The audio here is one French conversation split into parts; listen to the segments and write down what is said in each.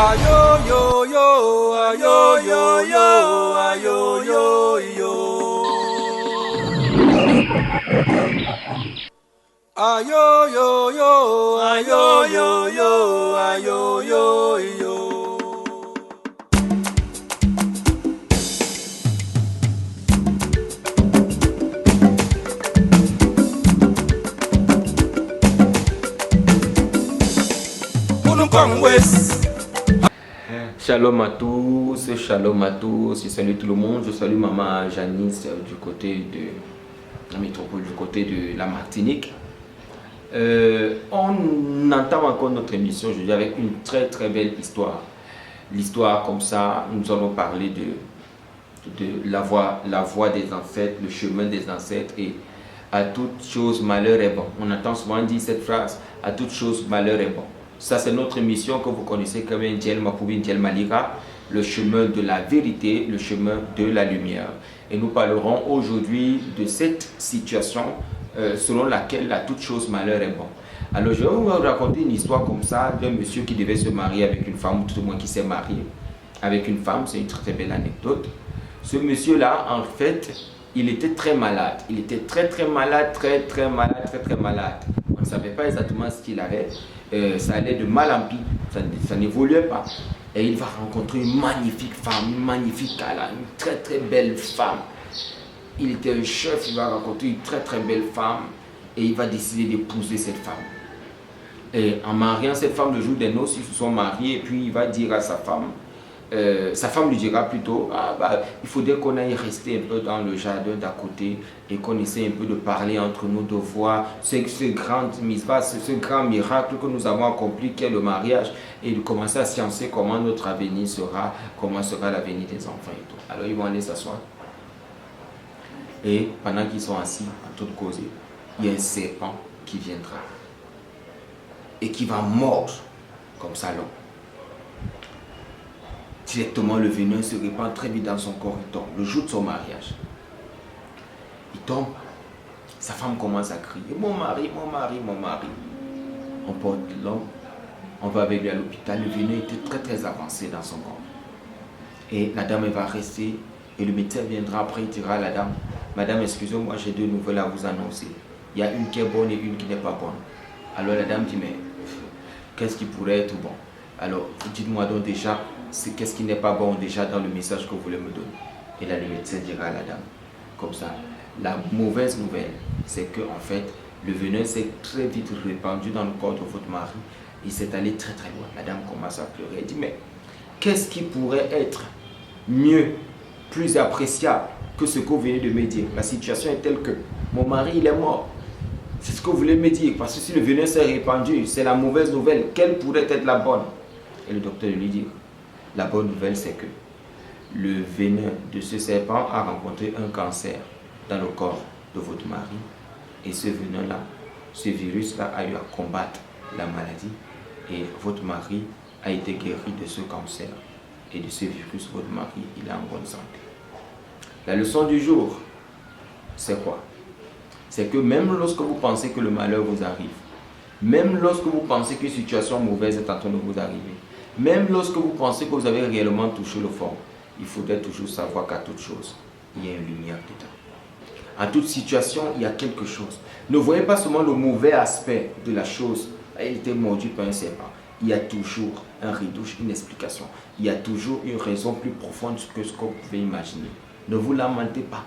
Ayo yo yo, ayo yo yo, ayo yo yo. Ayo yo yo, ayo yo yo, ayo yo yo. Shalom à tous, je salue tout le monde, je salue maman Janice du côté de la métropole, du côté de la Martinique. On entame encore notre émission aujourd'hui avec une très belle histoire. L'histoire comme ça, nous allons parler de la voie des ancêtres, le chemin des ancêtres et à toute chose malheur est bon. On entend souvent dire cette phrase, à toute chose malheur est bon. Ça, c'est notre mission que vous connaissez comme Ndjel Mapoubi, Ndjel Malira, le chemin de la vérité, le chemin de la lumière. Et nous parlerons aujourd'hui de cette situation selon laquelle à toute chose malheur est bon. Alors, je vais vous raconter une histoire comme ça d'un monsieur qui devait se marier avec une femme, ou tout au moins qui s'est marié avec une femme. C'est une très belle anecdote. Ce monsieur-là, en fait, il était très malade. Il était très malade, très malade. On ne savait pas exactement ce qu'il avait. Ça allait de mal en pis, ça n'évoluait pas. Et il va rencontrer une magnifique femme, une très belle femme. Il était un chef, il va rencontrer une très belle femme et il va décider d'épouser cette femme. Et en mariant cette femme le jour des noces, ils se sont mariés et puis il va dire à sa femme lui dira plutôt, il faudrait qu'on aille rester un peu dans le jardin d'à côté et qu'on essaie un peu de parler entre nous, de voir ce grand miracle que nous avons accompli qui est le mariage et de commencer à sciencer comment notre avenir sera, comment sera l'avenir des enfants et tout. Alors ils vont aller s'asseoir et pendant qu'ils sont assis en toute cause, il y a un serpent qui viendra et qui va mordre comme ça l'homme. Directement, le venin se répand très vite dans son corps. Il tombe. Le jour de son mariage, il tombe. Sa femme commence à crier, mon mari. On porte l'homme, on va avec lui à l'hôpital. Le venin était très avancé dans son corps. Et la dame elle va rester. Et le médecin viendra après, il dira à la dame, madame, excusez-moi, j'ai deux nouvelles à vous annoncer. Il y a une qui est bonne et une qui n'est pas bonne. Alors la dame dit, mais qu'est-ce qui pourrait être bon? Alors, dites-moi donc déjà, qu'est-ce qui n'est pas bon déjà dans le message que vous voulez me donner? Et là, le médecin dira à la dame, comme ça, la mauvaise nouvelle, c'est que en fait, le venin s'est très vite répandu dans le corps de votre mari. Il s'est allé très loin. La dame commence à pleurer. Elle dit, mais qu'est-ce qui pourrait être mieux, plus appréciable que ce que vous venez de me dire? La situation est telle que mon mari, il est mort. C'est ce que vous voulez me dire, parce que si le venin s'est répandu, c'est la mauvaise nouvelle. Quelle pourrait être la bonne? Et le docteur lui dit, la bonne nouvelle c'est que le venin de ce serpent a rencontré un cancer dans le corps de votre mari. Et ce venin-là, ce virus-là a eu à combattre la maladie. Et votre mari a été guéri de ce cancer. Et de ce virus, votre mari, il est en bonne santé. La leçon du jour, c'est quoi? C'est que même lorsque vous pensez que le malheur vous arrive, même lorsque vous pensez qu'une situation mauvaise est en train de vous arriver, même lorsque vous pensez que vous avez réellement touché le fond, il faudrait toujours savoir qu'à toute chose, il y a une lumière dedans. En toute situation, il y a quelque chose. Ne voyez pas seulement le mauvais aspect de la chose. Il était mordu par un serpent. Il y a toujours un ridouche, une explication. Il y a toujours une raison plus profonde que ce que vous pouvez imaginer. Ne vous lamentez pas.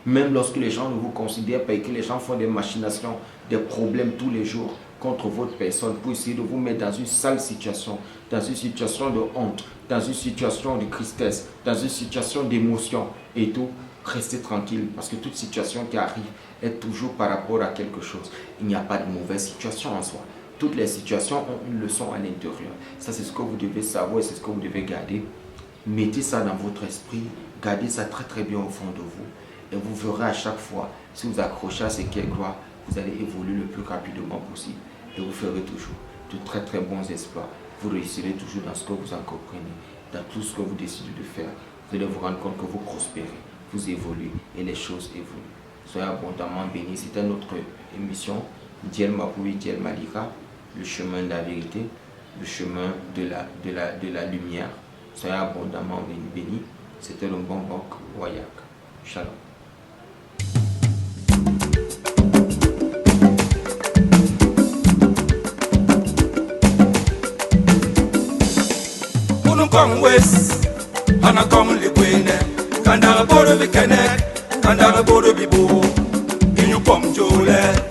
Même lorsque les gens ne vous considèrent pas et que les gens font des machinations, des problèmes tous les jours contre votre personne pour essayer de vous mettre dans une sale situation, dans une situation de honte, dans une situation de tristesse, dans une situation d'émotion et tout, restez tranquille parce que toute situation qui arrive est toujours par rapport à quelque chose. Il n'y a pas de mauvaise situation en soi. Toutes les situations ont une leçon à l'intérieur. Ça, c'est ce que vous devez savoir et c'est ce que vous devez garder. Mettez ça dans votre esprit, gardez ça très bien au fond de vous. Et vous verrez à chaque fois, si vous accrochez à ce qui est gloire, vous allez évoluer le plus rapidement possible. Et vous ferez toujours de très bons exploits. Vous réussirez toujours dans ce que vous entreprenez, dans tout ce que vous décidez de faire. Vous allez vous rendre compte que vous prospérez, vous évoluez et les choses évoluent. Soyez abondamment bénis. C'était notre émission Ndjel Mapoubi, Ndjel Malira, le chemin de la vérité, le chemin de la lumière. Soyez abondamment bénis. C'était le bon Bok Wayak. Shalom. Kong West, Anakong Liquene, Kandara Bodo Bikanek, Kandara Bodo Bibu, Inu Pom Jole.